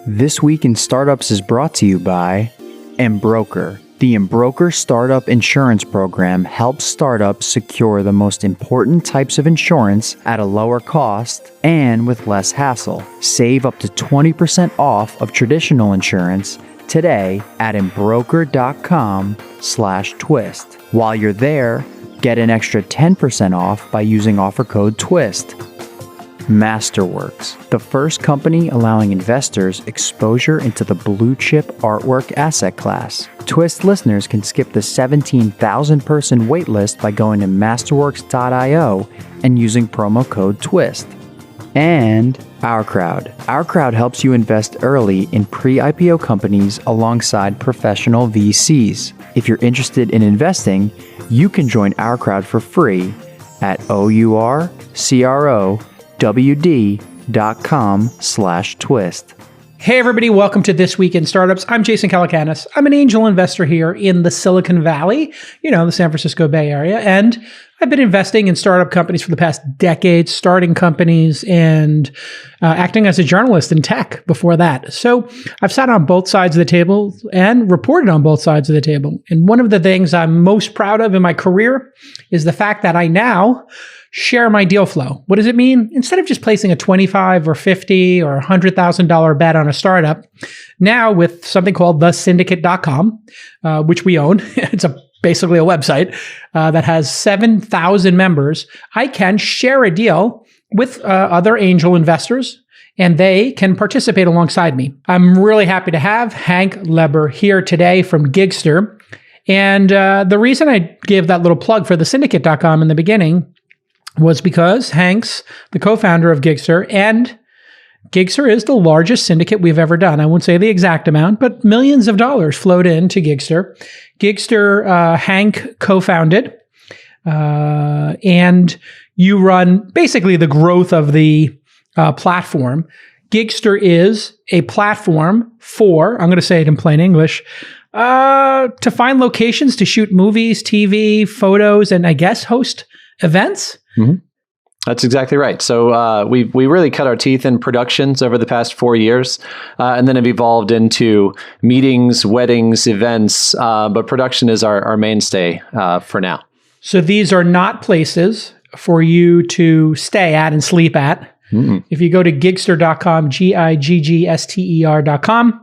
This Week in Startups is brought to you by Embroker. The Embroker Startup Insurance Program helps startups secure the most important types of insurance at a lower cost and with less hassle. Save up to 20% off of traditional insurance today at embroker.com/twist. While you're there, get an extra 10% off by using offer code TWIST. Masterworks, the first company allowing investors exposure into the blue chip artwork asset class. Twist listeners can skip the 17,000 person waitlist by going to masterworks.io and using promo code TWIST. And OurCrowd. OurCrowd helps you invest early in pre-IPO companies alongside professional VCs. If you're interested in investing, you can join OurCrowd for free at OurCrowd.com/twist. Hey everybody, welcome to This Week in Startups. I'm Jason Calacanis. I'm an angel investor here in the Silicon Valley, the San Francisco Bay Area, and I've been investing in startup companies for the past decade, starting companies and acting as a journalist in tech before that. So I've sat on both sides of the table and reported on both sides of the table. And one of the things I'm most proud of in my career is the fact that I now share my deal flow. What does it mean? Instead of just placing a $25 or $50 or $100,000 bet on a startup, now with something called thesyndicate.com, which we own, it's basically a website that has 7,000 members, I can share a deal with other angel investors and they can participate alongside me. I'm really happy to have Hank Leber here today from Giggster. And the reason I gave that little plug for thesyndicate.com in the beginning was because Hank's the co-founder of Giggster, and Giggster is the largest syndicate we've ever done. I won't say the exact amount, but millions of dollars flowed into Giggster. Giggster, Hank co-founded, and you run basically the growth of the platform. Giggster is a platform for, I'm going to say it in plain English, to find locations to shoot movies, TV, photos, and I guess host events. Mm-hmm. That's exactly right. So we really cut our teeth in productions over the past 4 years, and then have evolved into meetings, weddings, events. But production is our mainstay for now. So these are not places for you to stay at and sleep at. Mm-mm. If you go to Giggster.com, Giggster.com,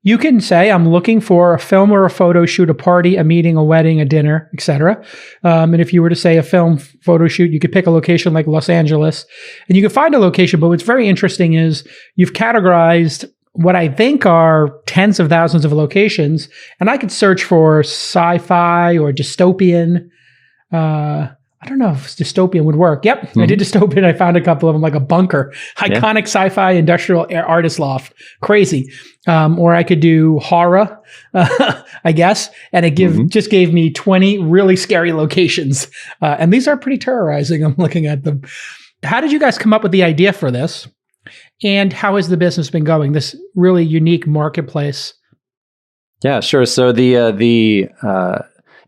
you can say, I'm looking for a film or a photo shoot, a party, a meeting, a wedding, a dinner, etc. And if you were to say a film photo shoot, you could pick a location like Los Angeles, and you can find a location. But what's very interesting is you've categorized what I think are tens of thousands of locations, and I could search for sci-fi or dystopian. I don't know if dystopian would work. Yep, mm-hmm. I did dystopian. I found a couple of them, like a bunker, iconic sci-fi industrial artist loft, crazy. Or I could do horror, I guess, and it just gave me 20 really scary locations. And these are pretty terrorizing. I'm looking at them. How did you guys come up with the idea for this? And how has the business been going? This really unique marketplace. Yeah, sure. So the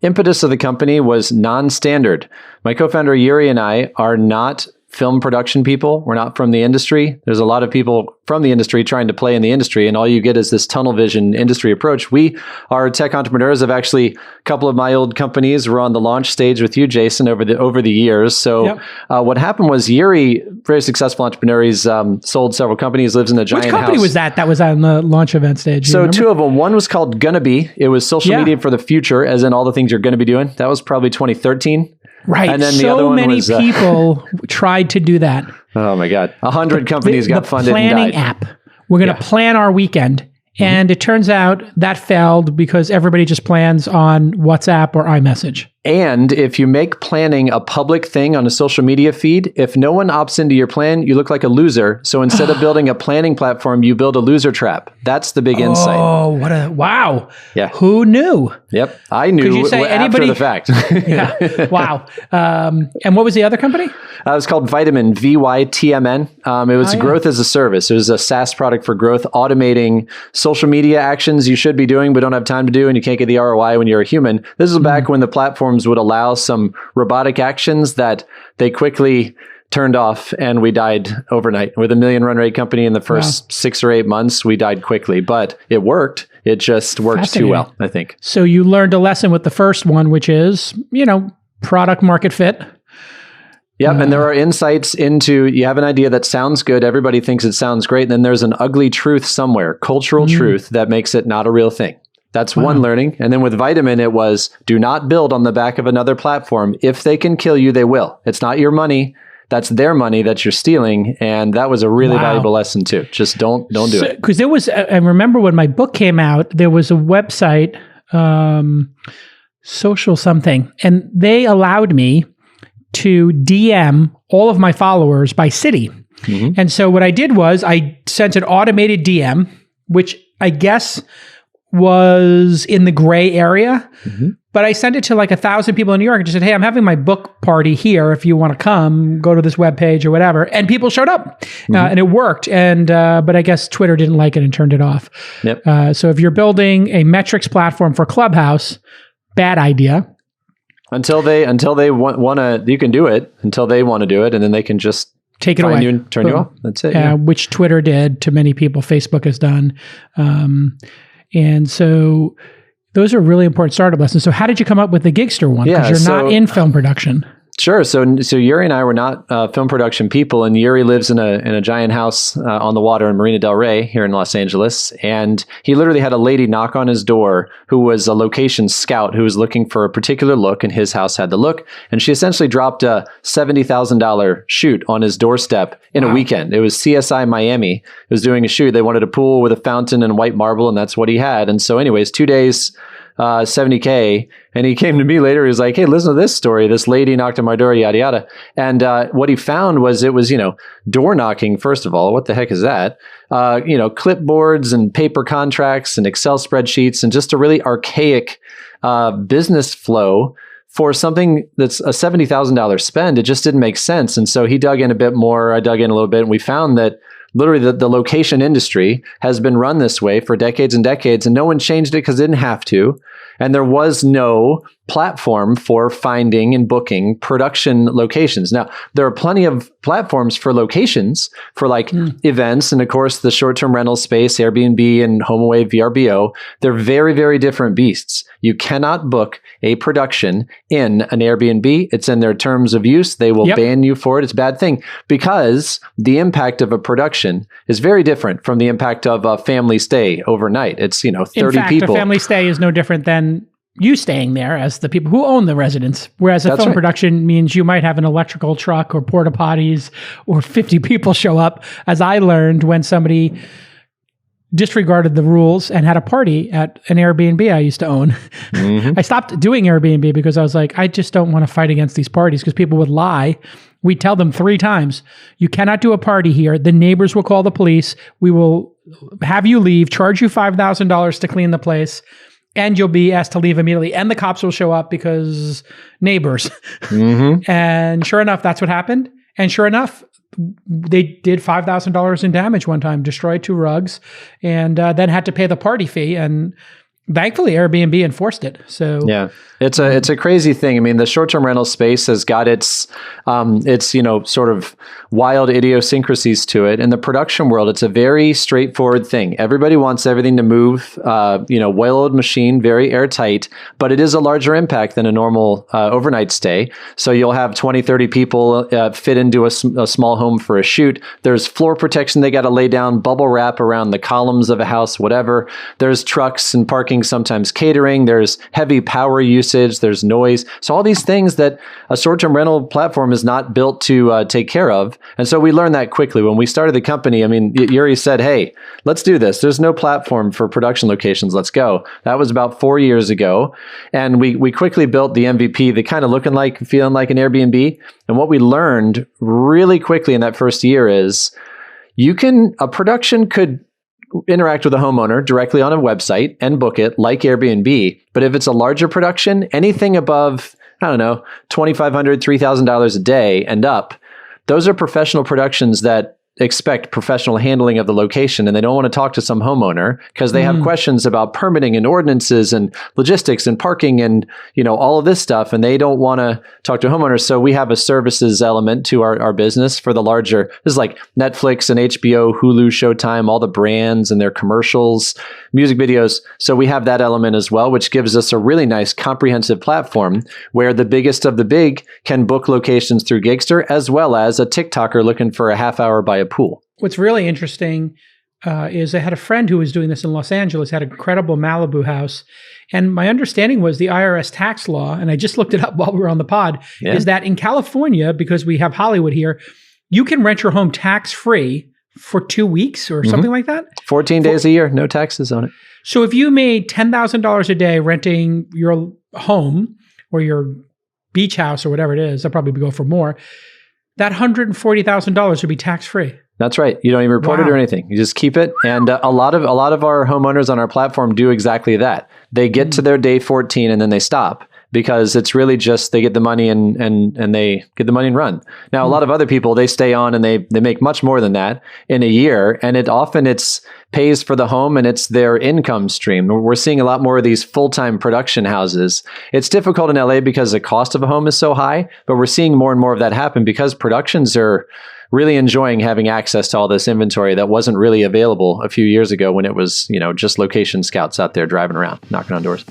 impetus of the company was non-standard. My co-founder Yuri and I are not film production people. We're not from the industry. There's a lot of people from the industry trying to play in the industry, and all you get is this tunnel vision industry approach. We are tech entrepreneurs. Of actually, a couple of my old companies were on the launch stage with you, Jason, over the years. So what happened was Yuri, very successful entrepreneur, he's sold several companies, lives in a giant house. Which company was that was on the launch event stage? So two of them. One was called Gonna Be. It was social media for the future, as in all the things you're going to be doing. That was probably 2013. Right. And then the other one was, people tried to do that. Oh my God. 100 companies got funded and died. The planning app. We're going to plan our weekend. And it turns out that failed because everybody just plans on WhatsApp or iMessage. And if you make planning a public thing on a social media feed, if no one opts into your plan, you look like a loser. So instead of building a planning platform, you build a loser trap. That's the big insight. Oh, wow. Yeah. Who knew? Yep. I knew after the fact. Yeah. Wow. And what was the other company? It was called Vitamin, VYTMN. It was growth as a service. It was a SaaS product for growth, automating social media actions you should be doing but don't have time to do, and you can't get the ROI when you're a human. This is back when the platforms would allow some robotic actions that they quickly turned off and we died overnight. With a $1 million run rate company in the first 6 or 8 months, we died quickly, but it worked. It just worked too well, I think. So you learned a lesson with the first one, which is, product market fit. Yep. And there are insights into, you have an idea that sounds good. Everybody thinks it sounds great. And then there's an ugly truth somewhere, cultural truth that makes it not a real thing. That's one learning. And then with Vitamin, it was do not build on the back of another platform. If they can kill you, they will. It's not your money. That's their money that you're stealing. And that was a really valuable lesson too. Just don't do it. Because I remember when my book came out, there was a website, social something, and they allowed me to DM all of my followers by city. And so what I did was I sent an automated DM, which I guess was in the gray area, but I sent it to like 1,000 people in New York and just said, hey, I'm having my book party here. If you want to come, go to this webpage or whatever. And people showed up and it worked. And, but I guess Twitter didn't like it and turned it off. So if you're building a metrics platform for Clubhouse, bad idea. Until they want to, you can do it until they want to do it. And then they can just take it away and turn you off. That's it. Which Twitter did to many people. Facebook has done. And so those are really important startup lessons. So how did you come up with the Giggster one? Because you're not in film production. Sure. So Yuri and I were not film production people, and Yuri lives in a giant house on the water in Marina del Rey here in Los Angeles. And he literally had a lady knock on his door who was a location scout who was looking for a particular look, and his house had the look. And she essentially dropped a $70,000 shoot on his doorstep in a weekend. It was CSI Miami. It was doing a shoot. They wanted a pool with a fountain and white marble, and that's what he had. And so anyways, 2 days, $70K. And he came to me later. He was like, hey, listen to this story. This lady knocked on my door, yada, yada. And what he found was it was, door knocking, first of all. What the heck is that? Clipboards and paper contracts and Excel spreadsheets and just a really archaic business flow for something that's a $70,000 spend. It just didn't make sense. And so he dug in a bit more. I dug in a little bit, and we found that literally the location industry has been run this way for decades and decades, and no one changed it because they didn't have to. And there was no platform for finding and booking production locations. Now, there are plenty of platforms for locations for like events. And of course, the short-term rental space, Airbnb and HomeAway, VRBO, they're very, very different beasts. You cannot book a production in an Airbnb. It's in their terms of use. They will ban you for it. It's a bad thing because the impact of a production is very different from the impact of a family stay overnight. It's, 30 in fact, people. A family stay is no different than you staying there as the people who own the residence. Whereas a film production means you might have an electrical truck or porta potties or 50 people show up, as I learned when somebody disregarded the rules and had a party at an Airbnb I used to own. I stopped doing Airbnb because I was like, I just don't want to fight against these parties because people would lie. We tell them 3 times, you cannot do a party here. The neighbors will call the police. We will have you leave, charge you $5,000 to clean the place, and you'll be asked to leave immediately. And the cops will show up because neighbors. And sure enough, that's what happened. And sure enough, they did $5,000 in damage one time, destroyed 2 rugs, and then had to pay the party fee. And thankfully, Airbnb enforced it. So yeah, it's a crazy thing. I mean, the short-term rental space has got its sort of wild idiosyncrasies to it. In the production world, it's a very straightforward thing. Everybody wants everything to move, well-oiled machine, very airtight, but it is a larger impact than a normal overnight stay. So you'll have 20, 30 people fit into a small home for a shoot. There's floor protection they got to lay down, bubble wrap around the columns of a house, whatever. There's trucks and parking, sometimes catering. There's heavy power usage. There's noise. So all these things that a short-term rental platform is not built to take care of. And so we learned that quickly. When we started the company, I mean, Yuri said, hey, let's do this. There's no platform for production locations. Let's go. That was about 4 years ago. And we quickly built the MVP, the kind of feeling like an Airbnb. And what we learned really quickly in that first year is a production could interact with a homeowner directly on a website and book it like Airbnb. But if it's a larger production, anything above, $2,500, $3,000 a day and up, those are professional productions that expect professional handling of the location, and they don't want to talk to some homeowner because they have questions about permitting and ordinances and logistics and parking and, all of this stuff, and they don't want to talk to homeowners. So we have a services element to our business for the larger, this is like Netflix and HBO, Hulu, Showtime, all the brands and their commercials, music videos. So we have that element as well, which gives us a really nice comprehensive platform where the biggest of the big can book locations through Giggster, as well as a TikToker looking for a half hour by a pool. What's really interesting is I had a friend who was doing this in Los Angeles, had an incredible Malibu house. And my understanding was the IRS tax law, and I just looked it up while we were on the pod, is that in California, because we have Hollywood here, you can rent your home tax-free for 2 weeks or something like that. 14 days a year, no taxes on it. So if you made $10,000 a day renting your home or your beach house or whatever it is, I'll probably go for more, that $140,000 would be tax-free. That's right. You don't even report it or anything. You just keep it. And a lot of our homeowners on our platform do exactly that. They get to their day 14 and then they stop because it's really just they get the money and they get the money and run. Now, a lot of other people, they stay on and they make much more than that in a year. And it often pays for the home and it's their income stream. We're seeing a lot more of these full-time production houses. It's difficult in LA because the cost of a home is so high, but we're seeing more and more of that happen because productions are really enjoying having access to all this inventory that wasn't really available a few years ago when it was, just location scouts out there driving around, knocking on doors.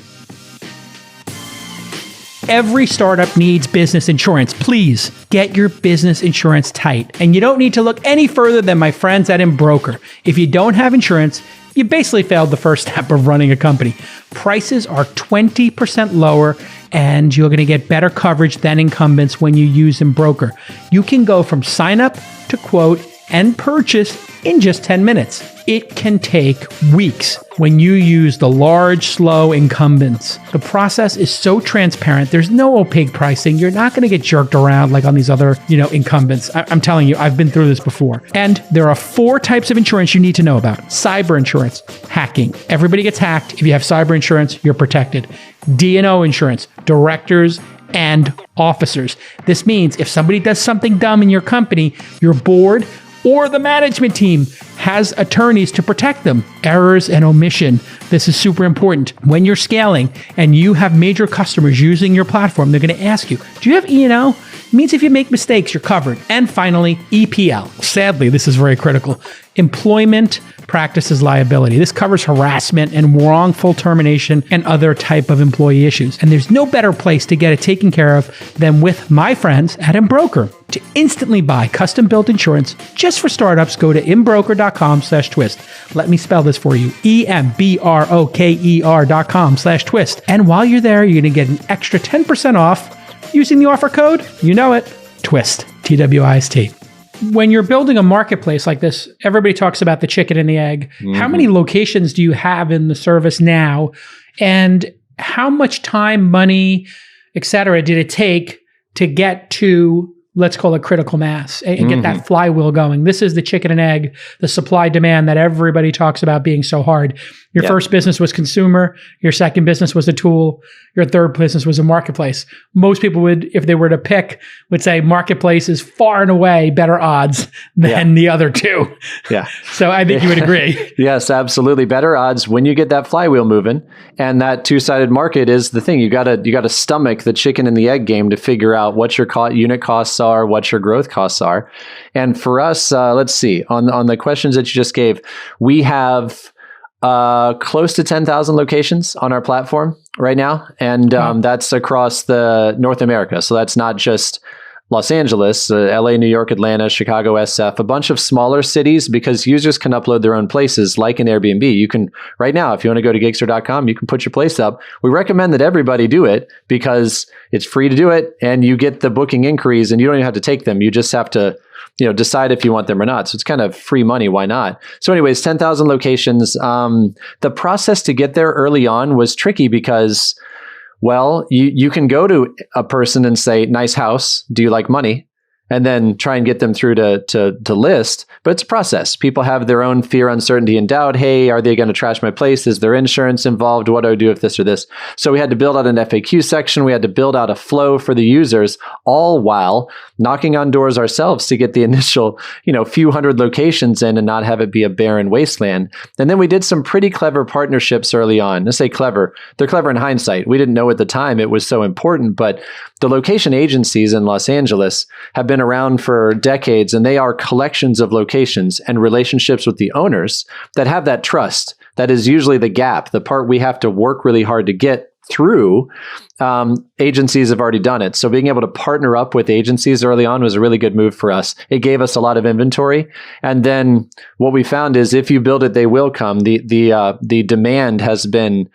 Every startup needs business insurance. Please get your business insurance tight. And you don't need to look any further than my friends at Embroker. If you don't have insurance, you basically failed the first step of running a company. Prices are 20% lower and you're going to get better coverage than incumbents when you use Embroker. You can go from sign up to quote and purchase in just 10 minutes. It can take weeks when you use the large, slow incumbents. The process is so transparent. There's no opaque pricing. You're not going to get jerked around like on these other, incumbents. I'm telling you, I've been through this before. And there are 4 types of insurance you need to know about. Cyber insurance, hacking. Everybody gets hacked. If you have cyber insurance, you're protected. D&O insurance, directors and officers. This means if somebody does something dumb in your company, your board or the management team has attorneys to protect them. Errors and omission. This is super important. When you're scaling and you have major customers using your platform, they're going to ask you, do you have E&O? It means if you make mistakes, you're covered. And finally, EPL. Sadly, this is very critical. Employment practices liability. This covers harassment and wrongful termination and other type of employee issues. And there's no better place to get it taken care of than with my friends at Embroker. To instantly buy custom-built insurance just for startups, go to embroker.com/twist. Let me spell this for you. EMBROKER.com/twist. And while you're there, you're going to get an extra 10% off using the offer code, TWIST, TWIST. When you're building a marketplace like this, everybody talks about the chicken and the egg. How many locations do you have in the service now? And how much time, money, et cetera, did it take to get to, let's call it critical mass and get that flywheel going? This is the chicken and egg, the supply demand that everybody talks about being so hard. Your first business was consumer. Your second business was a tool. Your third business was a marketplace. Most people would, if they were to pick, would say marketplace is far and away better odds than the other two. Yeah. So I think you would agree. Yes, absolutely. Better odds when you get that flywheel moving. And that two-sided market is the thing. You gotta stomach the chicken and the egg game to figure out what your unit costs are, what your growth costs are. And for us, let's see, on the questions that you just gave, we have close to 10,000 locations on our platform right now. And that's across the North America. So that's not just Los Angeles, LA, New York, Atlanta, Chicago, SF, a bunch of smaller cities, because users can upload their own places like an Airbnb. You can, right now, if you want to go to Giggster.com, you can put your place up. We recommend that everybody do it because it's free to do it and you get the booking inquiries and you don't even have to take them. You just have to decide if you want them or not. So it's kind of free money. Why not? So anyways, 10,000 locations. The process to get there early on was tricky because, well, you can go to a person and say, nice house. Do you like money? and then try and get them through to list. But it's a process. People have their own fear, uncertainty, and doubt. Hey, are they going to trash my place? Is there insurance involved? What do I do if this or this? So we had to build out an FAQ section. We had to build out a flow for the users, all while knocking on doors ourselves to get the initial, few hundred locations in and not have it be a barren wasteland. And then we did some pretty clever partnerships early on. I say clever. They're clever in hindsight. We didn't know at the time it was so important, but the location agencies in Los Angeles have been around for decades, and they are collections of locations and relationships with the owners that have that trust. That is usually the gap, the part we have to work really hard to get through. Agencies have already done it. So being able to partner up with agencies early on was a really good move for us. It gave us a lot of inventory. And then what we found is if you build it, they will come. The demand has been,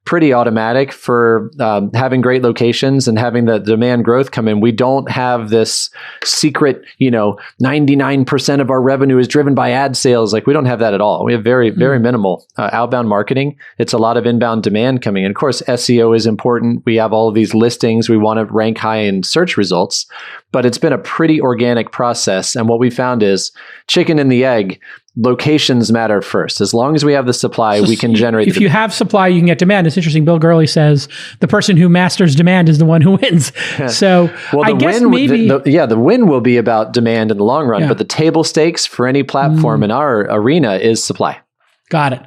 pretty automatic for having great locations and having the demand growth come in. We don't have this secret, 99% of our revenue is driven by ad sales. Like we don't have that at all. We have very, very minimal outbound marketing. It's a lot of inbound demand coming in. Of course, SEO is important. We have all of these listings. We want to rank high in search results, but it's been a pretty organic process. And what we found is chicken and the egg. Locations matter first. As long as we have the supply, we can generate. If you have supply, you can get demand. It's interesting. Bill Gurley says the person who masters demand is the one who wins. So I guess maybe the win will be about demand in the long run. But the table stakes for any platform in our arena is supply. Got it.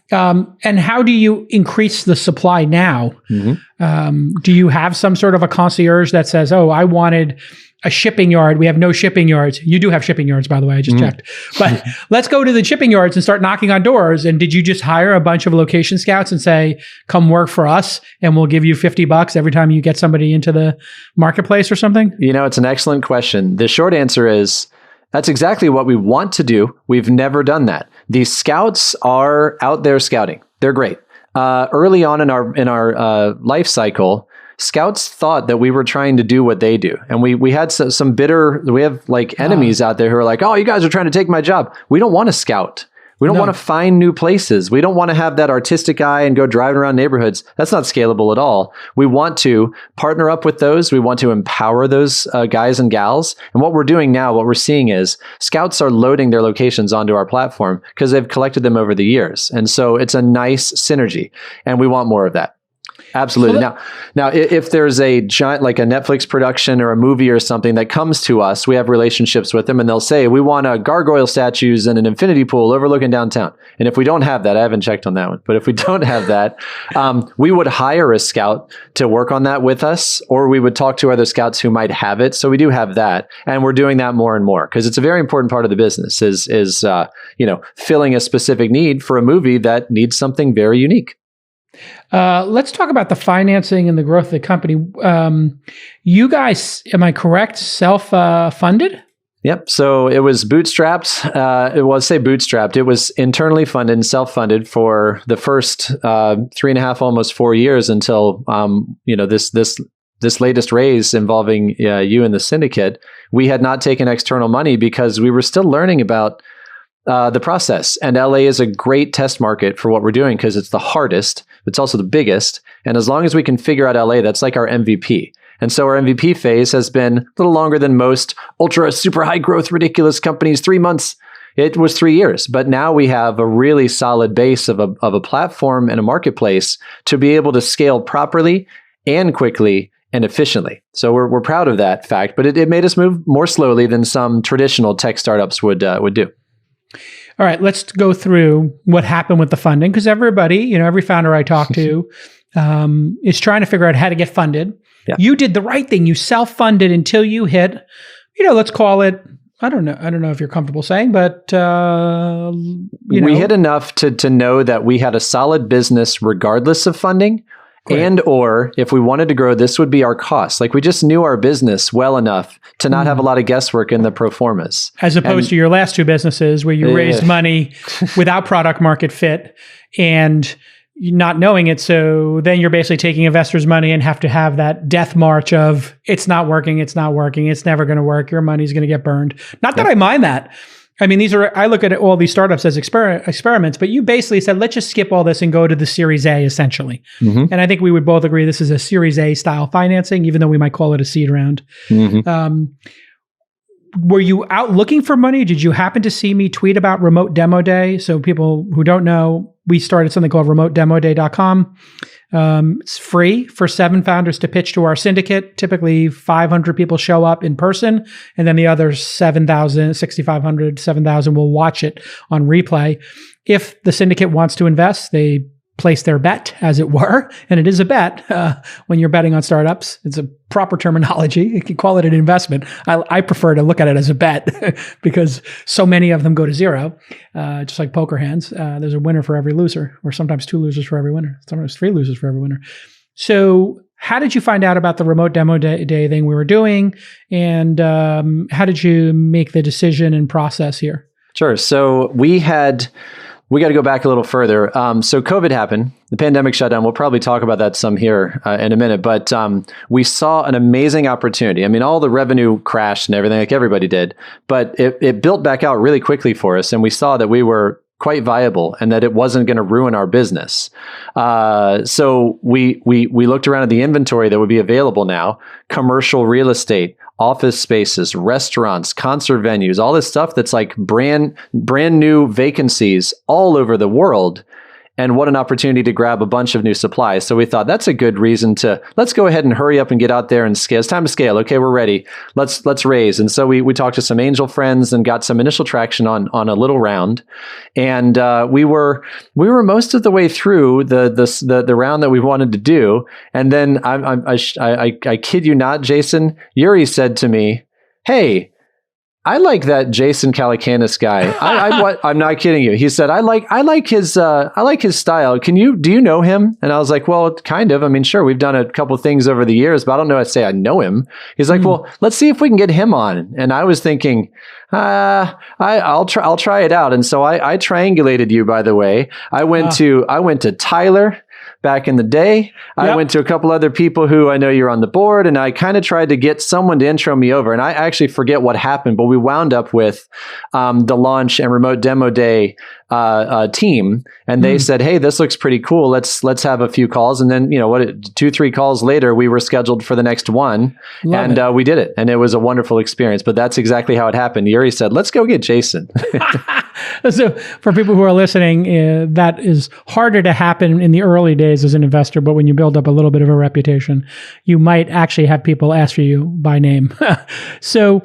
And how do you increase the supply now? Do you have some sort of a concierge that says, "Oh, I wanted a shipping yard. We have no shipping yards." You do have shipping yards, by the way. I just checked. But let's go to the shipping yards and start knocking on doors. And did you just hire a bunch of location scouts and say, "Come work for us, and we'll give you $50 every time you get somebody into the marketplace or something"? It's an excellent question. The short answer is that's exactly what we want to do. We've never done that. These scouts are out there scouting. They're great. Early on in our life cycle, scouts thought that we were trying to do what they do. And we had some bitter, we have enemies out there who are like, "Oh, you guys are trying to take my job." We don't want to scout. We don't want to find new places. We don't want to have that artistic eye and go driving around neighborhoods. That's not scalable at all. We want to partner up with those. We want to empower those guys and gals. And what we're doing now, what we're seeing is scouts are loading their locations onto our platform because they've collected them over the years. And so it's a nice synergy. And we want more of that. Absolutely. Now, if there's a giant, like a Netflix production or a movie or something that comes to us, we have relationships with them and they'll say, "We want gargoyle statues and an infinity pool overlooking downtown." And if we don't have that, I haven't checked on that one, but if we don't have that, we would hire a scout to work on that with us, or we would talk to other scouts who might have it. So we do have that. And we're doing that more and more because it's a very important part of the business is filling a specific need for a movie that needs something very unique. Let's talk about the financing and the growth of the company. You guys, am I correct, self-funded? Yep. So it was bootstrapped. It was internally funded and self-funded for the first 3.5, almost 4 years until this latest raise involving you and the syndicate. We had not taken external money because we were still learning about the process. And LA is a great test market for what we're doing because it's the hardest. It's also the biggest. And as long as we can figure out LA, that's like our MVP. And so our MVP phase has been a little longer than most ultra super high growth, ridiculous companies, 3 months. It was 3 years, but now we have a really solid base of a platform and a marketplace to be able to scale properly and quickly and efficiently. So we're proud of that fact, but it made us move more slowly than some traditional tech startups would do. All right, let's go through what happened with the funding because everybody, every founder I talk to is trying to figure out how to get funded. Yeah. You did the right thing. You self-funded until you hit, let's call it, I don't know if you're comfortable saying, but we hit enough to know that we had a solid business regardless of funding. Great. And or if we wanted to grow, this would be our cost. Like we just knew our business well enough to not have a lot of guesswork in the pro formas. As opposed to your last two businesses where you raised money without product market fit and not knowing it. So then you're basically taking investors' money and have to have that death march of it's not working, it's never going to work, your money's going to get burned. Not that I mind that. I mean, I look at all these startups as experiments, but you basically said, let's just skip all this and go to the Series A, essentially. And I think we would both agree this is a Series A style financing, even though we might call it a seed round. Were you out looking for money? Did you happen to see me tweet about Remote Demo Day? So people who don't know, we started something called remotedemoday.com. It's free for 7 founders to pitch to our syndicate. Typically 500 people show up in person, and then the other 7,000, 6,500, 7,000 will watch it on replay. If the syndicate wants to invest, they place their bet, as it were, and it is a bet when you're betting on startups. It's a proper terminology. You can call it an investment. I prefer to look at it as a bet because so many of them go to zero, just like poker hands. There's a winner for every loser, or sometimes 2 losers for every winner, sometimes 3 losers for every winner. So how did you find out about the Remote Demo Day thing we were doing, and how did you make the decision and process here? Sure. So we got to go back a little further. So COVID happened, the pandemic shut down. We'll probably talk about that some here in a minute, but we saw an amazing opportunity. I mean, all the revenue crashed and everything, like everybody did, but it built back out really quickly for us. And we saw that we were quite viable and that it wasn't going to ruin our business. So we looked around at the inventory that would be available now: commercial real estate, office spaces, restaurants, concert venues, all this stuff that's like brand new vacancies all over the world. And what an opportunity to grab a bunch of new supplies. So we thought that's a good reason let's go ahead and hurry up and get out there and scale. It's time to scale. Okay, we're ready. Let's raise. And so we talked to some angel friends and got some initial traction on a little round. And we were most of the way through the round that we wanted to do. And then I kid you not, Jason, Yuri said to me, "Hey, I like that Jason Calacanis guy. I'm not kidding you." He said, I like his style. Do you know him?" And I was like, "Well, kind of. I mean, sure, we've done a couple things over the years, but I don't know. I'd say I know him." He's like, "Well, let's see if we can get him on." And I was thinking, I'll try it out. And so I triangulated you, by the way. I went to Tyler back in the day. I went to a couple other people who I know you're on the board, and I kind of tried to get someone to intro me over. And I actually forget what happened, but we wound up with the launch and Remote Demo Day team, and they said, "Hey, this looks pretty cool. Let's have a few calls." And then 2-3 calls later, we were scheduled for the next one, and we did it, and it was a wonderful experience. But that's exactly how it happened. Yuri said, "Let's go get Jason." So for people who are listening, that is harder to happen in the early days as an investor, but when you build up a little bit of a reputation, you might actually have people ask for you by name. So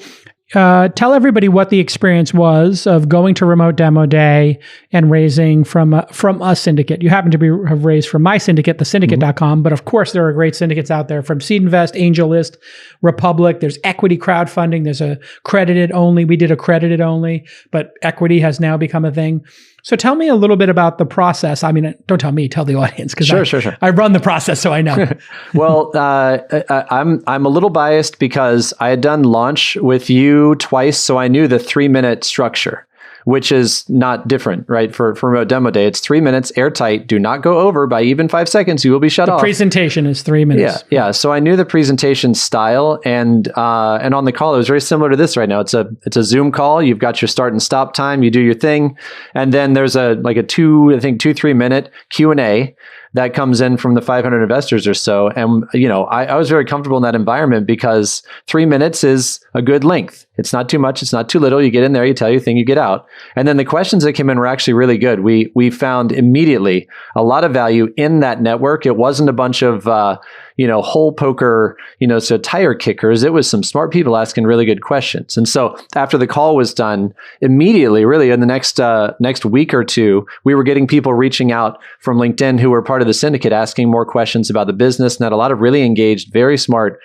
tell everybody what the experience was of going to Remote Demo Day and raising from a syndicate. You happen to have raised from my syndicate, thesyndicate.com, but of course there are great syndicates out there, from Seed Invest, AngelList, Republic. There's equity crowdfunding. There's a credited only. We did a credited only, but equity has now become a thing. So tell me a little bit about the process. I mean, don't tell me, tell the audience, because sure. I run the process, so I know. Well, I'm a little biased because I had done launch with you twice, so I knew the 3-minute structure, which is not different, right? For Remote Demo Day, it's 3 minutes, airtight. Do not go over by even 5 seconds. You will be shut off. The presentation is 3 minutes. Yeah. So I knew the presentation style, and on the call, it was very similar to this right now. It's a Zoom call. You've got your start and stop time. You do your thing, and then there's a 2-3 minute Q&A that comes in from the 500 investors or so. And, I was very comfortable in that environment because 3 minutes is a good length. It's not too much. It's not too little. You get in there, you tell your thing, you get out. And then the questions that came in were actually really good. We found immediately a lot of value in that network. It wasn't a bunch of, hole poker, so tire kickers. It was some smart people asking really good questions. And so after the call was done, immediately, really in the next week or two, we were getting people reaching out from LinkedIn who were part of the syndicate, asking more questions about the business, and had a lot of really engaged, very smart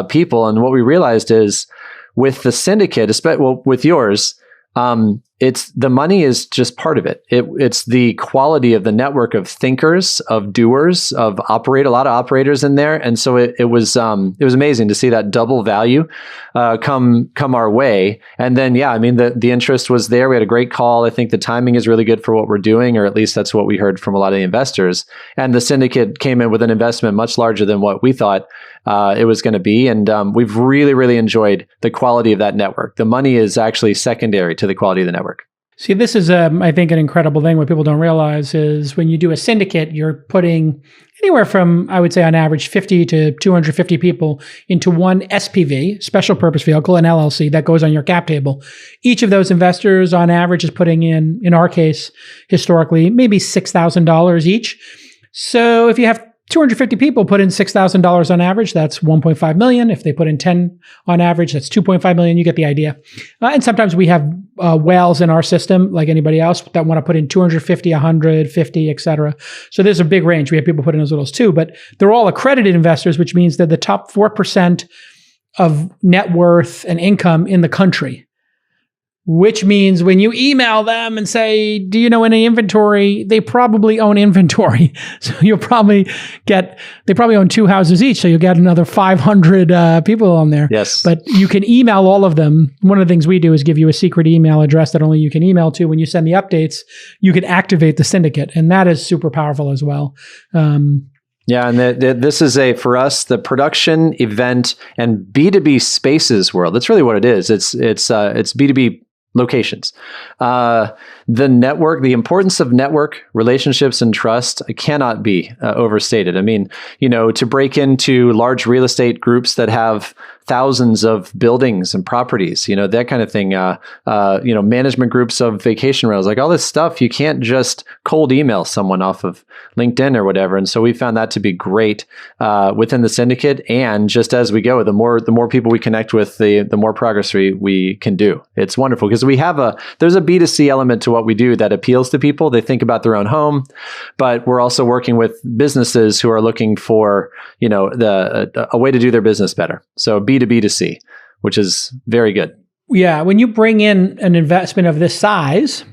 people. And what we realized is with the syndicate, with yours, it's the money is just part of it. It's the quality of the network of thinkers, of doers, a lot of operators in there. And so it was amazing to see that double value come our way. And then, the interest was there. We had a great call. I think the timing is really good for what we're doing, or at least that's what we heard from a lot of the investors. And the syndicate came in with an investment much larger than what we thought it was going to be. And we've really, really enjoyed the quality of that network. The money is actually secondary to the quality of the network. See, this is, I think, an incredible thing. What people don't realize is when you do a syndicate, you're putting anywhere from, I would say on average, 50 to 250 people into one SPV, special purpose vehicle, an LLC that goes on your cap table. Each of those investors on average is putting in our case, historically, maybe $6,000 each. So if you have 250 people put in $6,000 on average, that's 1.5 million. If they put in 10 on average, that's 2.5 million. You get the idea. And sometimes we have whales in our system, like anybody else, that want to put in 250, 150, et cetera. So there's a big range. We have people put in as little as 2, but they're all accredited investors, which means they're the top 4% of net worth and income in the country. Which means when you email them and say, do you know any inventory? They probably own inventory. So you'll probably they probably own 2 houses each. So you'll get another 500 people on there. Yes. But you can email all of them. One of the things we do is give you a secret email address that only you can email to. When you send the updates, you can activate the syndicate. And that is super powerful as well. Yeah, and this is for us, the production, event, and B2B spaces world. That's really what it is. It's B2B locations. The network, the importance of network relationships and trust cannot be overstated. I mean, to break into large real estate groups that have thousands of buildings and properties, that kind of thing, management groups of vacation rentals, like all this stuff, you can't just cold email someone off of LinkedIn or whatever. And so we found that to be great within the syndicate. And just as we go, the more people we connect with, the more progress we can do. It's wonderful because there's a B2C element to what we do that appeals to people. They think about their own home, but we're also working with businesses who are looking for, a way to do their business better. So B2B2C, which is very good. Yeah. When you bring in an investment of this size,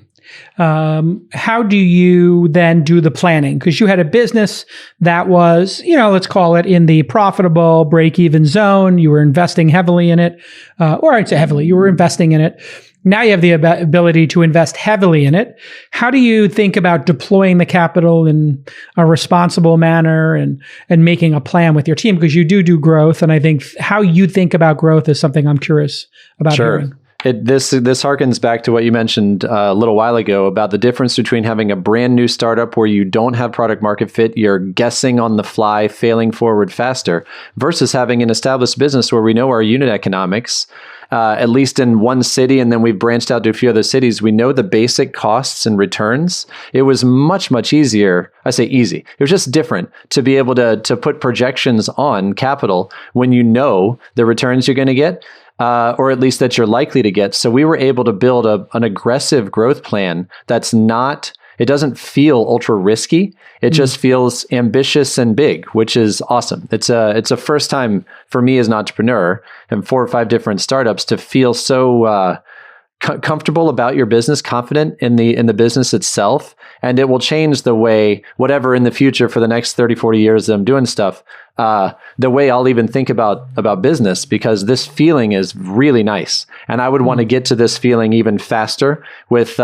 how do you then do the planning? Because you had a business that was, let's call it in the profitable break-even zone. You were investing heavily in it, or I'd say heavily, you were investing in it. Now you have the ability to invest heavily in it. How do you think about deploying the capital in a responsible manner and making a plan with your team? Because you do growth. And I think how you think about growth is something I'm curious about hearing. This harkens back to what you mentioned a little while ago about the difference between having a brand new startup where you don't have product market fit, you're guessing on the fly, failing forward faster, versus having an established business where we know our unit economics, at least in one city, and then we've branched out to a few other cities. We know the basic costs and returns. It was much, much easier. I say easy. It was just different to be able to put projections on capital when you know the returns you're going to get. Or at least that you're likely to get. So we were able to build an aggressive growth plan that's it doesn't feel ultra risky. It just feels ambitious and big, which is awesome. It's a first time for me as an entrepreneur and 4 or 5 different startups to feel so comfortable about your business, confident in the business itself. And it will change the way, whatever in the future for the next 30, 40 years that I'm doing stuff, the way I'll even think about business, because this feeling is really nice. And I would want to get to this feeling even faster with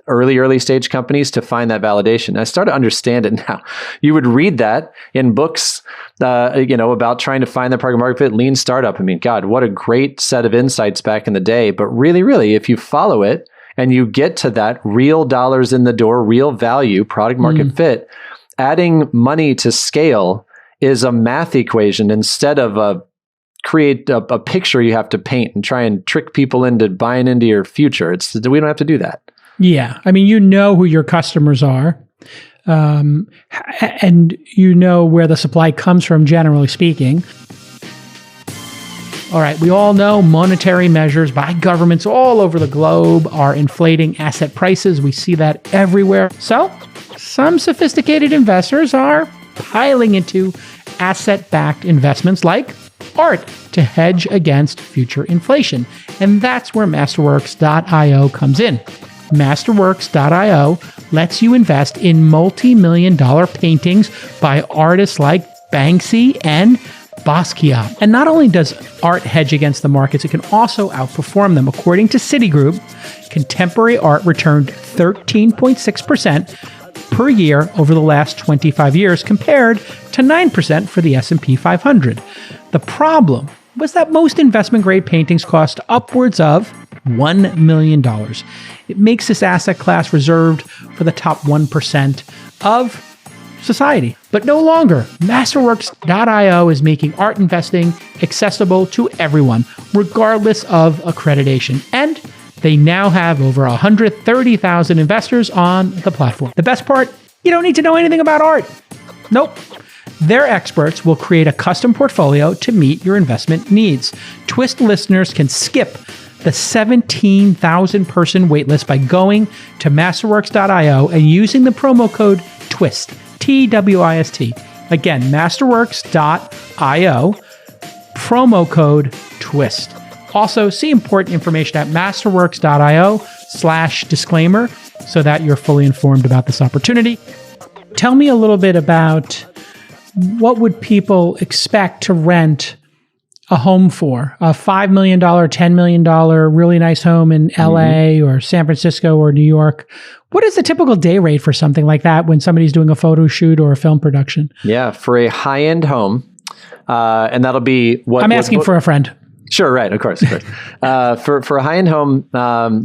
early stage companies to find that validation. I start to understand it now. You would read that in books, about trying to find the product market fit, lean startup. I mean, God, what a great set of insights back in the day. But really, if you follow it and you get to that real dollars in the door, real value, product market fit, adding money to scale is a math equation instead of create a picture you have to paint and try and trick people into buying into your future. We don't have to do that. Yeah. I mean, who your customers are, and where the supply comes from, generally speaking. All right, we all know monetary measures by governments all over the globe are inflating asset prices. We see that everywhere. So some sophisticated investors are piling into asset-backed investments like art to hedge against future inflation. And that's where Masterworks.io comes in. Masterworks.io lets you invest in multi-million-dollar paintings by artists like Banksy and Basquiat. And not only does art hedge against the markets, it can also outperform them. According to Citigroup, contemporary art returned 13.6% per year over the last 25 years, compared to 9% for the S&P 500. The problem was that most investment grade paintings cost upwards of $1 million. It makes this asset class reserved for the top 1% of society. But no longer. Masterworks.io is making art investing accessible to everyone, regardless of accreditation. And they now have over 130,000 investors on the platform. The best part, you don't need to know anything about art. Nope. Their experts will create a custom portfolio to meet your investment needs. Twist listeners can skip the 17,000 person waitlist by going to masterworks.io and using the promo code TWIST, TWIST. Again, masterworks.io, promo code TWIST. Also, see important information at masterworks.io/disclaimer so that you're fully informed about this opportunity. Tell me a little bit about what would people expect to rent a home for? A $5 million, $10 million really nice home in LA or San Francisco or New York. What is the typical day rate for something like that when somebody's doing a photo shoot or a film production? Yeah, for a high-end home, and that'll be what... I'm asking for a friend. Sure, right, of course. For a high-end home,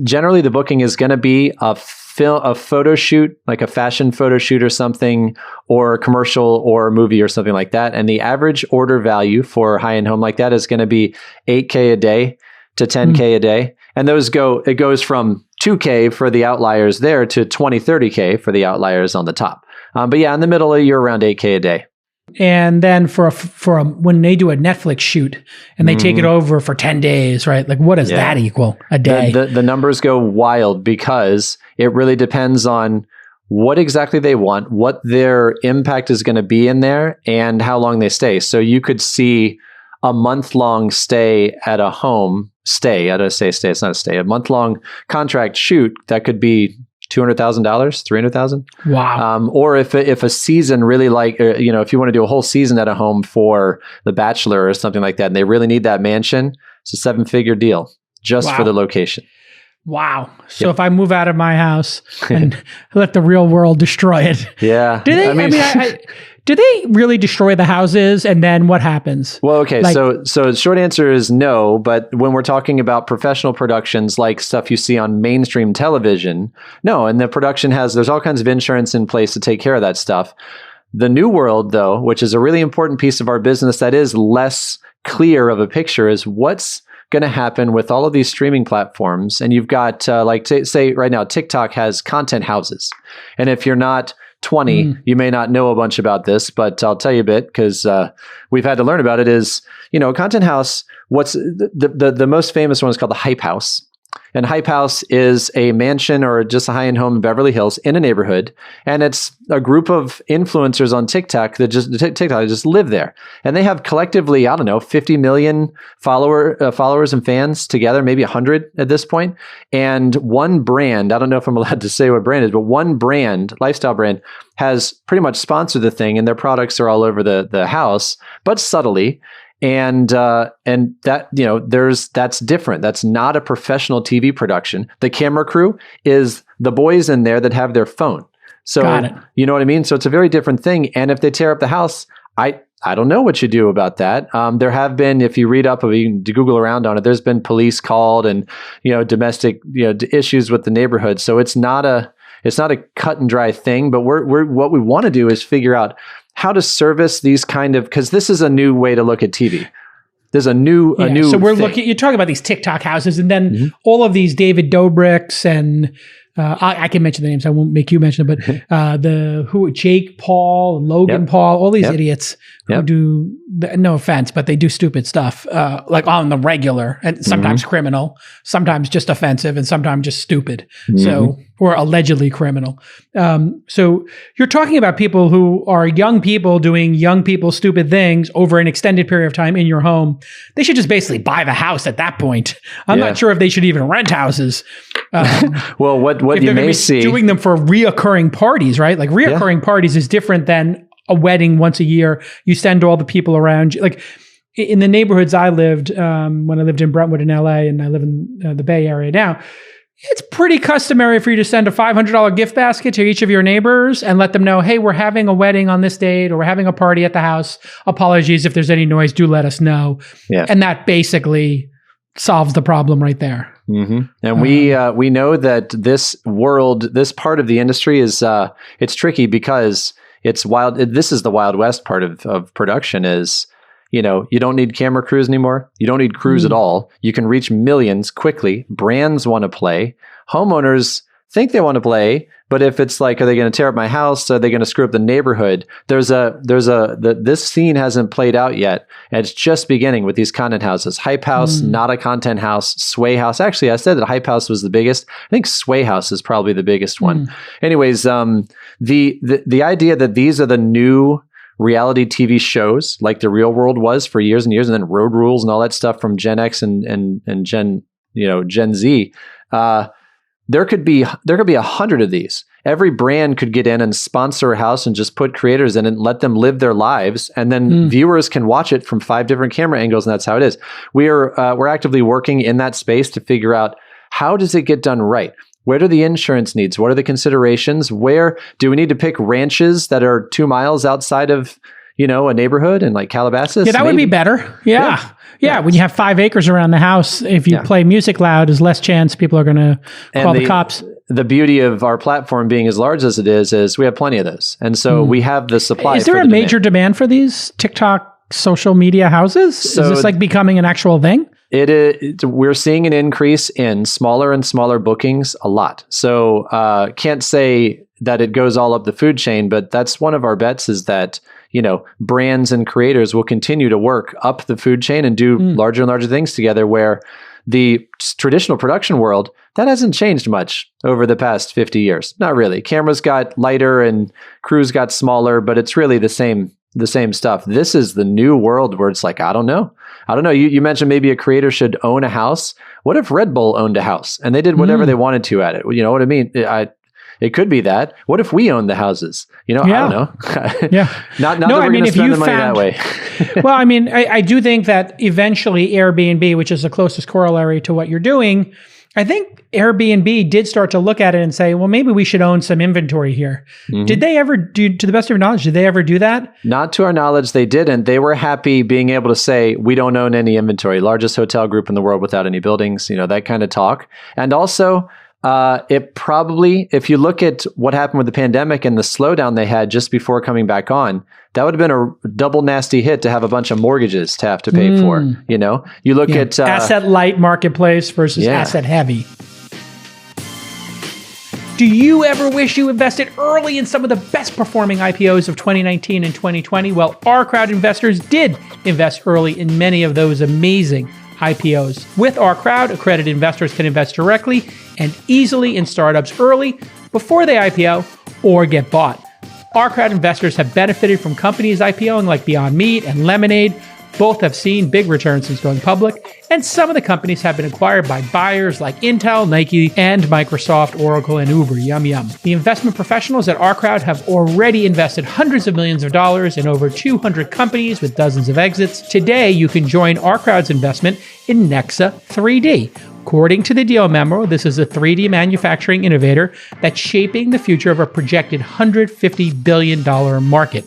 generally the booking is going to be a photo shoot, like a fashion photo shoot or something, or a commercial or a movie or something like that. And the average order value for a high-end home like that is going to be $8K a day to $10K a day. And it goes from $2K for the outliers there to $20, $30K for the outliers on the top. But yeah, in the middle, you're around $8K a day. And then when they do a Netflix shoot and they take it over for 10 days, right? Like what does that equal a day? The numbers go wild because it really depends on what exactly they want, what their impact is going to be in there, and how long they stay. So you could see a month-long stay at a home, it's not a stay, a month-long contract shoot that could be $200,000, $300,000. Wow. Or if a season really if you want to do a whole season at a home for The Bachelor or something like that, and they really need that mansion, it's a 7-figure deal just for the location. Wow. So if I move out of my house and let the real world destroy it. Yeah. Do they, do they really destroy the houses and then what happens? Well, okay. So the short answer is no, but when we're talking about professional productions, like stuff you see on mainstream television, no. And the production there's all kinds of insurance in place to take care of that stuff. The new world though, which is a really important piece of our business that is less clear of a picture, is what's going to happen with all of these streaming platforms. And you've got say right now, TikTok has content houses. And if you're not 20, you may not know a bunch about this, but I'll tell you a bit because we've had to learn about it. Is, content house, what's the most famous one is called the Hype House. And Hype House is a mansion or just a high-end home in Beverly Hills in a neighborhood. And it's a group of influencers on TikTok that just live there. And they have collectively, 50 million followers and fans together, maybe 100 at this point. And one brand, I don't know if I'm allowed to say what brand it is, but one brand, lifestyle brand, has pretty much sponsored the thing, and their products are all over the house, but subtly. And that, that's different. That's not a professional TV production. The camera crew is the boys in there that have their phone. So, got it. You know what I mean? So it's a very different thing. And if they tear up the house, I don't know what you do about that. There have been, if you read up, you can Google around on it, there's been police called and, domestic, issues with the neighborhood. So it's not a cut and dry thing, but what we want to do is figure out how to service these because this is a new way to look at TV. There's a new So we're looking. You're talking about these TikTok houses, and then all of these David Dobrik's and I can mention the names. I won't make you mention it, but Jake Paul, Logan Paul, all these idiots who do. No offense, but they do stupid stuff like on the regular, and sometimes criminal, sometimes just offensive, and sometimes just stupid. So or allegedly criminal. So you're talking about people who are young people doing young people stupid things over an extended period of time in your home. They should just basically buy the house at that point. I'm not sure if they should even rent houses. Well, what you may see doing them for reoccurring parties, right? Like reoccurring parties is different than a wedding once a year. You send all the people around you. Like in the neighborhoods I lived when I lived in Brentwood in LA, and I live in the Bay Area now. it's pretty customary for you to send a $500 gift basket to each of your neighbors and let them know, hey, we're having a wedding on this date, or we're having a party at the house. Apologies if there's any noise, do let us know. Yeah. And that basically solves the problem right there. Mm-hmm. And we know that this part of the industry is it's tricky because it's wild. This is the Wild West part of production is, you don't need camera crews anymore. You don't need crews at all. You can reach millions quickly. Brands want to play. Homeowners think they want to play, but if it's like, are they going to tear up my house? Are they going to screw up the neighborhood? This scene hasn't played out yet. And it's just beginning with these content houses. Hype House, not a content house. Sway House. Actually, I said that Hype House was the biggest. I think Sway House is probably the biggest one. Anyways, the idea that these are the new reality TV shows like The Real World was for years and years, and then Road Rules and all that stuff from Gen X and Gen Z. There could be 100 of these. Every brand could get in and sponsor a house and just put creators in and let them live their lives, and then viewers can watch it from 5 different camera angles, and that's how it is. We're actively working in that space to figure out how does it get done right. What are the insurance needs? What are the considerations? Where do we need to pick ranches that are 2 miles outside of, a neighborhood in like Calabasas? Yeah, that would be better. Yeah. When you have 5 acres around the house, if you play music loud, there's less chance people are going to call the cops. The beauty of our platform being as large as it is we have plenty of those. And so we have the supply. Is there a major demand for these TikTok social media houses? So is this like becoming an actual thing? We're seeing an increase in smaller and smaller bookings a lot. So can't say that it goes all up the food chain, but that's one of our bets is that, brands and creators will continue to work up the food chain and do larger and larger things together, where the traditional production world, that hasn't changed much over the past 50 years. Not really. Cameras got lighter and crews got smaller, but it's really the same stuff. This is the new world where it's like, I don't know. You mentioned maybe a creator should own a house. What if Red Bull owned a house and they did whatever they wanted to at it? You know what I mean? It could be that. What if we owned the houses? I don't know. Not that we're going to spend the money that way. Well, I do think that eventually Airbnb, which is the closest corollary to what you're doing, I think Airbnb did start to look at it and say, well, maybe we should own some inventory here. Did they ever do, to the best of your knowledge, did they ever do that? Not to our knowledge, they didn't. They were happy being able to say, we don't own any inventory. Largest hotel group in the world without any buildings, that kind of talk. And also, it probably, if you look at what happened with the pandemic and the slowdown they had just before coming back on, that would have been a double nasty hit to have a bunch of mortgages to have to pay for. You look at asset light marketplace versus asset heavy. Do you ever wish you invested early in some of the best performing IPOs of 2019 and 2020? Well, OurCrowd investors did invest early in many of those amazing IPOs. With OurCrowd, accredited investors can invest directly and easily in startups early, before they IPO or get bought. OurCrowd investors have benefited from companies IPOing like Beyond Meat and Lemonade. Both have seen big returns since going public, and some of the companies have been acquired by buyers like Intel, Nike, and Microsoft, Oracle, and Uber. Yum, yum. The investment professionals at OurCrowd have already invested hundreds of millions of dollars in over 200 companies with dozens of exits. Today, you can join OurCrowd's investment in Nexa 3D. According to the deal memo, this is a 3D manufacturing innovator that's shaping the future of a projected $150 billion market.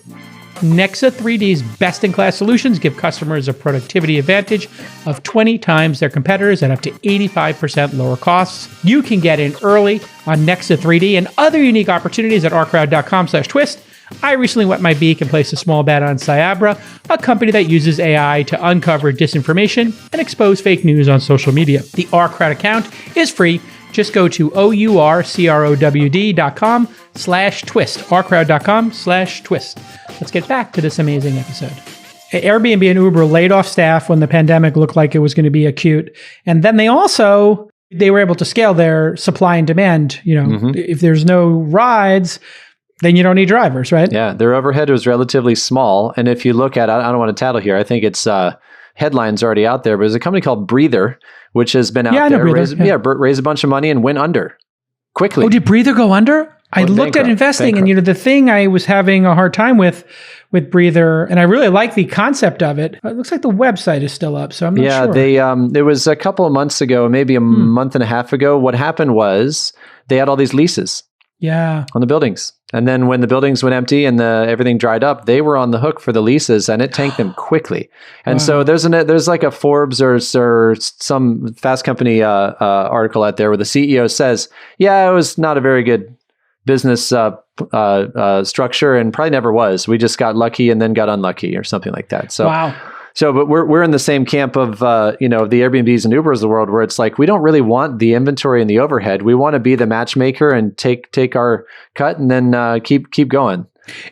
Nexa 3D's best-in-class solutions give customers a productivity advantage of 20 times their competitors and up to 85% lower costs. You can get in early on Nexa 3D and other unique opportunities at ourcrowd.com/twist. I recently wet my beak and placed a small bet on Cyabra, a company that uses AI to uncover disinformation and expose fake news on social media. The OurCrowd account is free. Just go to OurCrowd.com/twist. OurCrowd.com/twist. Let's get back to this amazing episode. Airbnb and Uber laid off staff when the pandemic looked like it was going to be acute. And then they were able to scale their supply and demand. If there's no rides, then you don't need drivers, right? Yeah, their overhead was relatively small. And if you look at, I don't want to tattle here, I think it's headlines already out there, but there's a company called Breather, which has been out there, raised a bunch of money and went under quickly. Oh, did Breather go under? I looked at investing, and the thing I was having a hard time with with Breather, and I really like the concept of it. It looks like the website is still up, so I'm not sure. Yeah, it was a couple of months ago, maybe a month and a half ago. What happened was they had all these leases on the buildings. And then when the buildings went empty and everything dried up, they were on the hook for the leases, and it tanked them quickly. And so there's like a Forbes or some Fast Company article out there where the CEO says, yeah, it was not a very good business structure and probably never was. We just got lucky and then got unlucky or something like that. So, but we're in the same camp of the Airbnbs and Ubers of the world, where it's like we don't really want the inventory and the overhead. We want to be the matchmaker and take our cut and then keep going.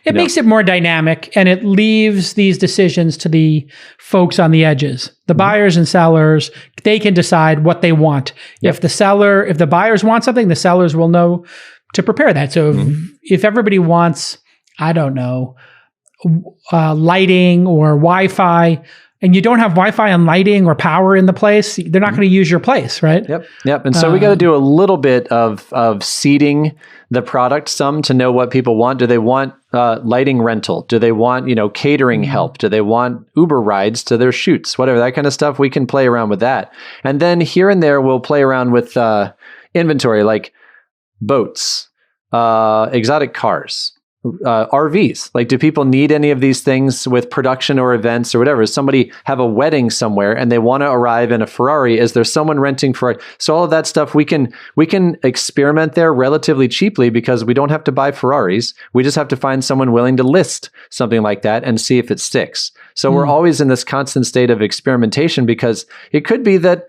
It makes it more dynamic, and it leaves these decisions to the folks on the edges. The buyers and sellers, they can decide what they want. Yep. If the buyers want something, the sellers will know to prepare that. So if everybody wants, I don't know, lighting or Wi-Fi, and you don't have Wi-Fi and lighting or power in the place, they're not going to use your place, right? Yep. And so we got to do a little bit of seeding the product some to know what people want. Do they want lighting rental? Do they want, catering help? Do they want Uber rides to their shoots? Whatever, that kind of stuff. We can play around with that. And then here and there, we'll play around with inventory, like boats, exotic cars, RVs. Like, do people need any of these things with production or events or whatever? Does somebody have a wedding somewhere and they want to arrive in a Ferrari? Is there someone renting for it? So all of that stuff, we can experiment there relatively cheaply because we don't have to buy Ferraris. We just have to find someone willing to list something like that and see if it sticks. So we're always in this constant state of experimentation, because it could be that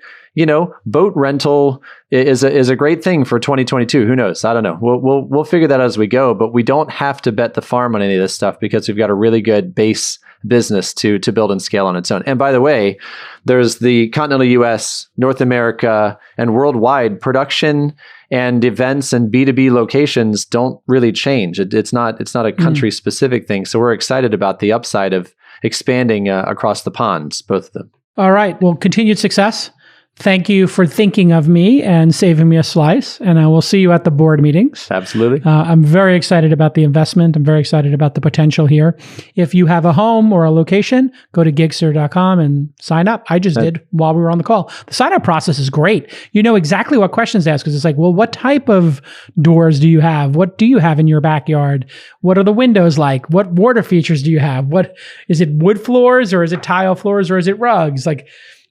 boat rental is a great thing for 2022. Who knows? I don't know. We'll figure that out as we go, but we don't have to bet the farm on any of this stuff because we've got a really good base business to build and scale on its own. And by the way, there's the continental US, North America, and worldwide production and events and B2B locations don't really change. It's not a country specific thing. So we're excited about the upside of expanding across the ponds, both of them. All right. Well, continued success. Thank you for thinking of me and saving me a slice. And I will see you at the board meetings. Absolutely. I'm very excited about the investment. I'm very excited about the potential here. If you have a home or a location, go to Giggster.com and sign up. I just did while we were on the call. The sign up process is great. You know exactly what questions to ask, because it's like, well, what type of doors do you have? What do you have in your backyard? What are the windows like? What water features do you have? What is it, wood floors, or is it tile floors, or is it rugs? Like,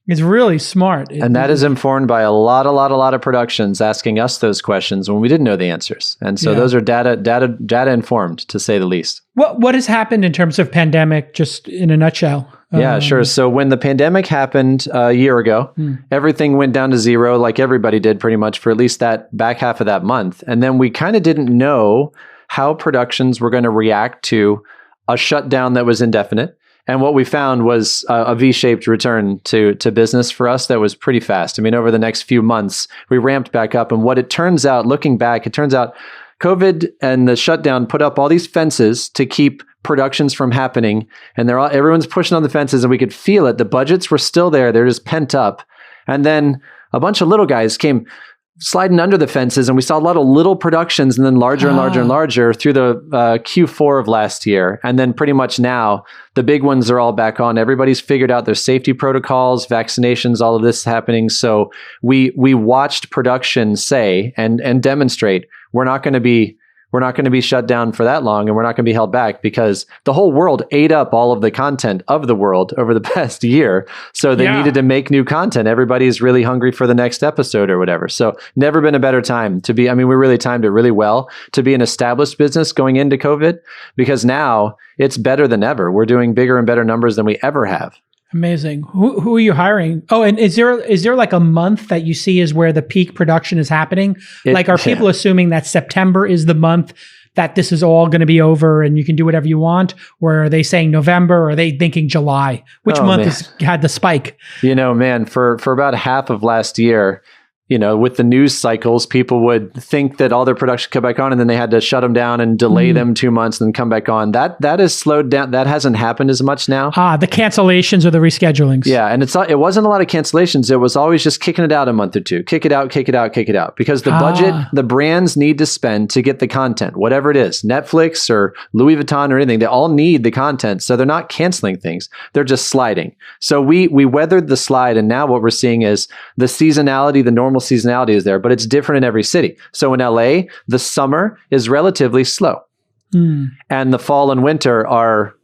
it's really smart. And that is informed by a lot of productions asking us those questions when we didn't know the answers. And so those are data informed, to say the least. What has happened in terms of pandemic, just in a nutshell? Yeah, sure. So when the pandemic happened a year ago, everything went down to zero, like everybody did pretty much for at least that back half of that month. And then we kind of didn't know how productions were going to react to a shutdown that was indefinite. And what we found was a V-shaped return to business for us that was pretty fast. I mean, over the next few months, we ramped back up. And what it turns out, looking back, it turns out COVID and the shutdown put up all these fences to keep productions from happening. And everyone's pushing on the fences, and we could feel it. The budgets were still there. They're just pent up. And then a bunch of little guys came sliding under the fences, and we saw a lot of little productions, and then larger and larger and larger through the Q4 of last year. And then pretty much now, the big ones are all back on. Everybody's figured out their safety protocols, vaccinations, all of this happening. So we watched production say and demonstrate we're not going to be shut down for that long, and we're not going to be held back, because the whole world ate up all of the content of the world over the past year. So they needed to make new content. Everybody's really hungry for the next episode or whatever. So never been a better time to be. I mean, we really timed it really well to be an established business going into COVID, because now it's better than ever. We're doing bigger and better numbers than we ever have. Amazing. Who are you hiring? Oh, and is there like a month that you see is where the peak production is happening? Are people assuming that September is the month that this is all going to be over and you can do whatever you want? Or are they saying November? Or are they thinking July? Which month has had the spike? For about half of last year, with the news cycles, people would think that all their production come back on, and then they had to shut them down and delay them 2 months and then come back on. That has slowed down. That hasn't happened as much now. The cancellations or the reschedulings. Yeah, and it wasn't a lot of cancellations. It was always just kicking it out a month or two. Kick it out, because the budget, the brands need to spend to get the content, whatever it is, Netflix or Louis Vuitton or anything. They all need the content, so they're not canceling things. They're just sliding. So we weathered the slide, and now what we're seeing is the seasonality, the normal seasonality is there, but it's different in every city. So in LA, the summer is relatively slow. And the fall and winter are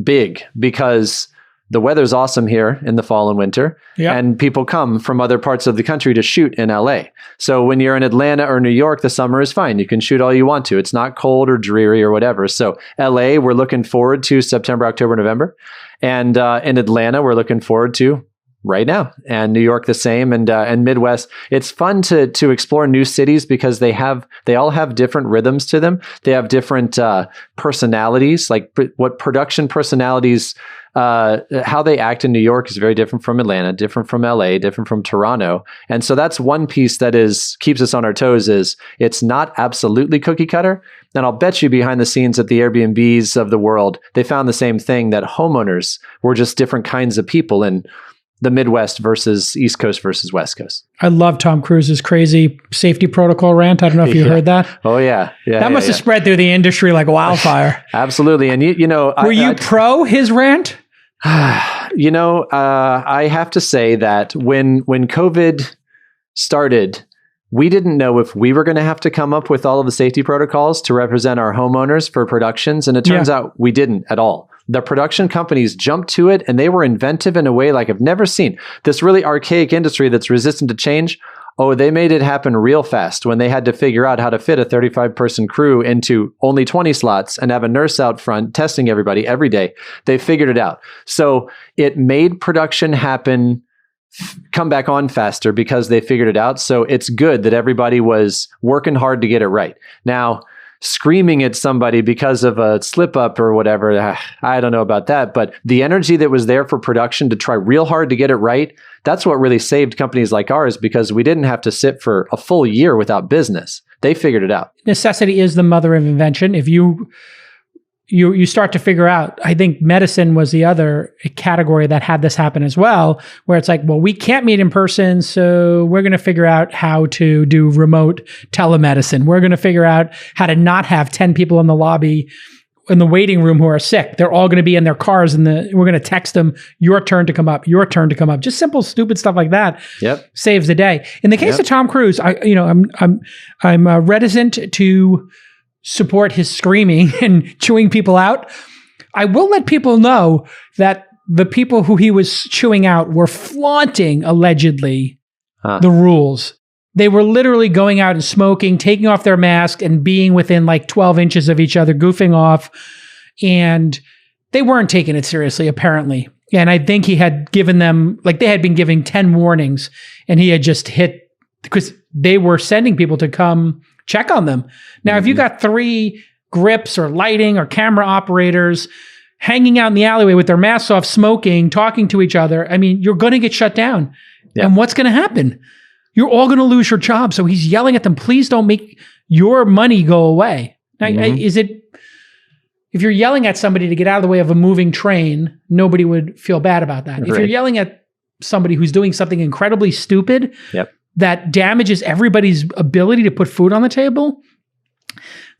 big because the weather's awesome here in the fall and winter. Yep. And people come from other parts of the country to shoot in LA. So when you're in Atlanta or New York, the summer is fine. You can shoot all you want to. It's not cold or dreary or whatever. So LA, we're looking forward to September, October, November. And in Atlanta, we're looking forward to right now, and New York the same, and Midwest. It's fun to explore new cities because they all have different rhythms to them. They have different personalities, like what production personalities, how they act in New York is very different from Atlanta, different from LA, different from Toronto. And so that's one piece that keeps us on our toes is it's not absolutely cookie cutter. And I'll bet you behind the scenes at the Airbnbs of the world, they found the same thing, that homeowners were just different kinds of people in the Midwest versus East Coast versus West Coast. I love Tom Cruise's crazy safety protocol rant. I don't know if you heard that. Oh yeah. That must have spread through the industry like wildfire. Absolutely. And were you pro his rant? I have to say that when COVID started, we didn't know if we were going to have to come up with all of the safety protocols to represent our homeowners for productions. And it turns out we didn't at all. The production companies jumped to it, and they were inventive in a way like I've never seen. This really archaic industry that's resistant to change. Oh, they made it happen real fast when they had to figure out how to fit a 35-person crew into only 20 slots and have a nurse out front testing everybody every day. They figured it out. So it made production happen, come back on faster because they figured it out. So it's good that everybody was working hard to get it right. Now, screaming at somebody because of a slip up or whatever, I don't know about that. But the energy that was there for production to try real hard to get it right, that's what really saved companies like ours, because we didn't have to sit for a full year without business. They figured it out. Necessity is the mother of invention. If you start to figure out, I think medicine was the other category that had this happen as well, where it's like, well, we can't meet in person, so we're going to figure out how to do remote telemedicine. We're going to figure out how to not have 10 people in the lobby, in the waiting room who are sick. They're all going to be in their cars, and we're going to text them, your turn to come up, your turn to come up. Just simple, stupid stuff like that saves the day. In the case of Tom Cruise, I'm reticent to support his screaming and chewing people out. I will let people know that the people who he was chewing out were flaunting, allegedly, the rules. They were literally going out and smoking, taking off their mask, and being within like 12 inches of each other, goofing off. And they weren't taking it seriously, apparently. And I think he had given them, like they had been giving 10 warnings, and he had just hit, because they were sending people to come check on them. Now, if you got 3 grips or lighting or camera operators hanging out in the alleyway with their masks off, smoking, talking to each other, I mean, you're going to get shut down. Yeah. And what's going to happen? You're all going to lose your job. So he's yelling at them, please don't make your money go away. Now, if you're yelling at somebody to get out of the way of a moving train, nobody would feel bad about that. Right. If you're yelling at somebody who's doing something incredibly stupid, that damages everybody's ability to put food on the table,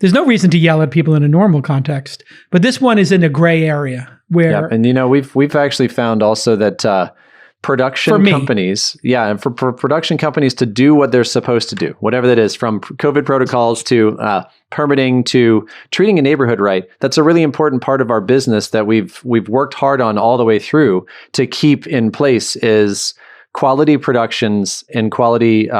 there's no reason to yell at people in a normal context. But this one is in a gray area where... And we've actually found also that production companies, and for production companies to do what they're supposed to do, whatever that is, from COVID protocols to permitting to treating a neighborhood right, that's a really important part of our business that we've worked hard on all the way through to keep in place is quality productions and quality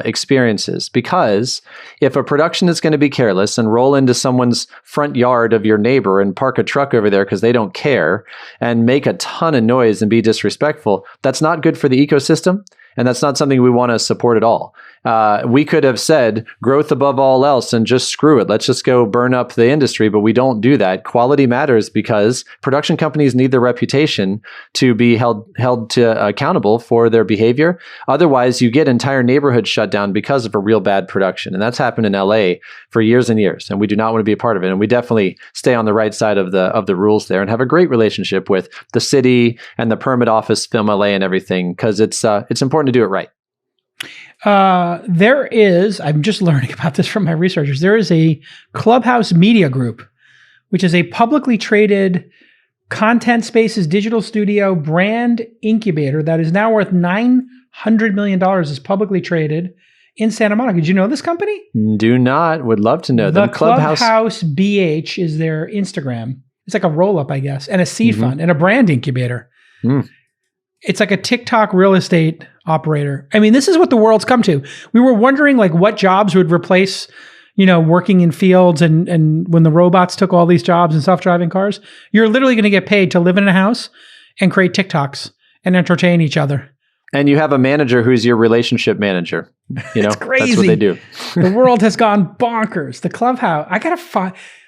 experiences. Because if a production is going to be careless and roll into someone's front yard of your neighbor and park a truck over there because they don't care and make a ton of noise and be disrespectful, that's not good for the ecosystem. And that's not something we want to support at all. We could have said growth above all else and just screw it. Let's just go burn up the industry, but we don't do that. Quality matters because production companies need their reputation to be held to accountable for their behavior. Otherwise, you get entire neighborhoods shut down because of a real bad production. And that's happened in LA for years and years. And we do not want to be a part of it. And we definitely stay on the right side of the rules there and have a great relationship with the city and the permit office, Film LA and everything, because it's important to do it right. There is, I'm just learning about this from my researchers, there is a Clubhouse Media Group, which is a publicly traded content spaces digital studio brand incubator that is now worth $900 million, is publicly traded in Santa Monica. Did you know this company? Do not. Would love to know them. The Clubhouse BH is their Instagram. It's like a roll-up, I guess, and a seed fund and a brand incubator. It's like a TikTok real estate operator. I mean, this is what the world's come to. We were wondering like what jobs would replace, working in fields and when the robots took all these jobs and self-driving cars. You're literally going to get paid to live in a house and create TikToks and entertain each other. And you have a manager who's your relationship manager. It's crazy. That's what they do. The world has gone bonkers. The Clubhouse.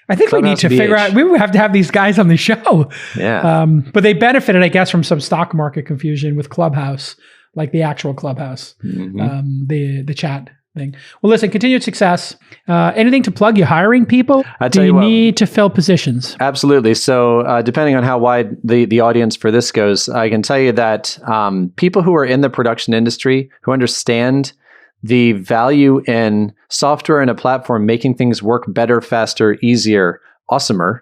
I think we need to BH. figure out, we would have to have these guys on the show. Yeah. But they benefited, I guess, from some stock market confusion with Clubhouse, like the actual Clubhouse, the chat thing. Well, listen, continued success. Anything to plug? You hiring people? Do you need to fill positions? Absolutely. So depending on how wide the audience for this goes, I can tell you that people who are in the production industry, who understand the value in software and a platform making things work better, faster, easier, awesomer.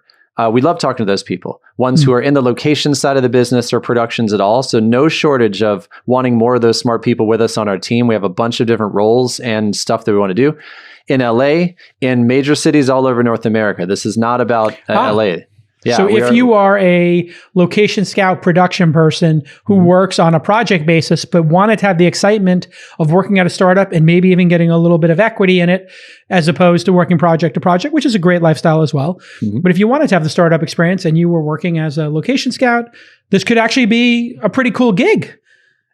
We love talking to those people, ones who are in the location side of the business or productions at all. So no shortage of wanting more of those smart people with us on our team. We have a bunch of different roles and stuff that we want to do in LA, in major cities all over North America. This is not about LA. Yeah, so if you are a location scout production person who works on a project basis, but wanted to have the excitement of working at a startup and maybe even getting a little bit of equity in it, as opposed to working project to project, which is a great lifestyle as well. But if you wanted to have the startup experience and you were working as a location scout, this could actually be a pretty cool gig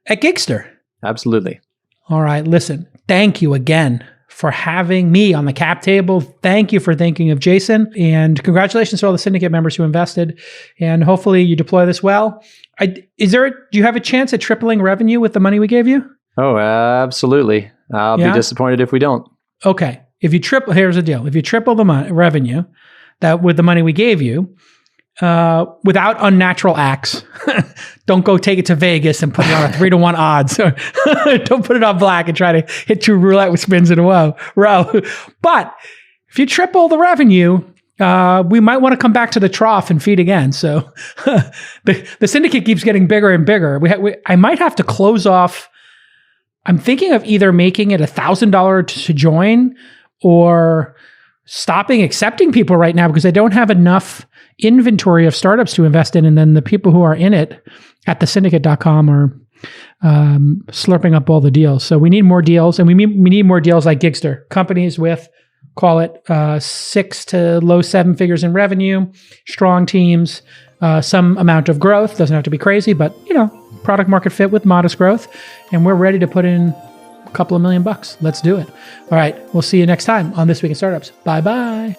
at Giggster. Absolutely. All right. Listen, thank you again for having me on the cap table. Thank you for thinking of Jason, and congratulations to all the syndicate members who invested, and hopefully you deploy this well. Do you have a chance at tripling revenue with the money we gave you? Oh, absolutely. I'll be disappointed if we don't. Okay. Here's the deal. If you triple the revenue that with the money we gave you, without unnatural acts, don't go take it to Vegas and put it on a 3-to-1 odds. Don't put it on black and try to hit 2 roulette with spins in a row. But if you triple the revenue, we might want to come back to the trough and feed again. So the syndicate keeps getting bigger and bigger. I might have to close off. I'm thinking of either making it $1,000 to join or stopping accepting people right now because I don't have enough inventory of startups to invest in. And then the people who are in it at thesyndicate.com are slurping up all the deals. So we need more deals, and we need more deals like Giggster, companies with, call it 6 to low 7 figures in revenue, strong teams, some amount of growth. Doesn't have to be crazy, but product market fit with modest growth. And we're ready to put in a couple of $1 million. Let's do it. All right. We'll see you next time on This Week in Startups. Bye-bye.